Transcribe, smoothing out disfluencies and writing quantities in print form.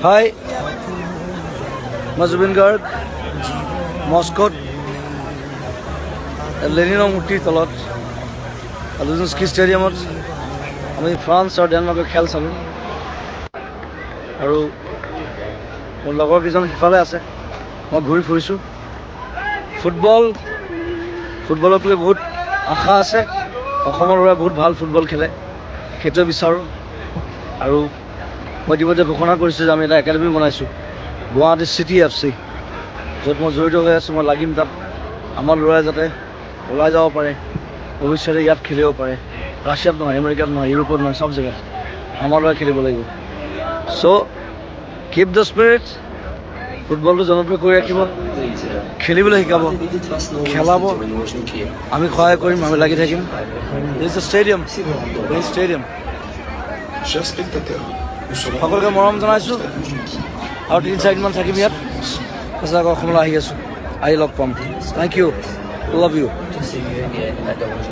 হাই মই জুবিন গাৰ্গ মস্কোত লেনিনৰ মূৰ্তিৰ তলত লুঝনিস্কি ষ্টেডিয়ামত আমি ফ্ৰান্স আৰু ডেনমাৰ্কৰ খেল চালোঁ আৰু মোৰ লগৰ কেইজন সিফালে আছে মই ঘূৰি ফুৰিছোঁ ফুটবলক লৈ বহুত আশা আছে অসমৰ ল'ৰাই বহুত ভাল ফুটবল খেলে সেইটোৱে বিচাৰোঁ আৰু মই ইতিমধ্যে ঘোষণা কৰিছোঁ যে আমি এটা একাডেমি বনাইছোঁ গুৱাহাটী চিটি FC য'ত মই জড়িত হৈ আছোঁ মই লাগিম তাত আমাৰ ল'ৰাই যাতে ওলাই যাব পাৰে ভৱিষ্যতে ইয়াত খেলিব পাৰে ৰাছিয়াত নহয় আমেৰিকাত নহয় ইউৰোপত নহয় চব জেগাত আমাৰ ল'ৰাই খেলিব লাগিব চ' কিপ দ্য স্পিৰিট ফুটবলটো জনপ্ৰিয় কৰি ৰাখিব খেলিবলৈ শিকাব খেলাব আমি সহায় কৰিম আমি লাগি থাকিম দিছ ষ্টেডিয়াম সকলোকে মৰম জনাইছোঁ আৰু 3-4দিনমান থাকিম ইয়াত সঁচাকৈ অসমলৈ আহি আছোঁ আহি লগ পাম থেংক ইউ লাভ ইউ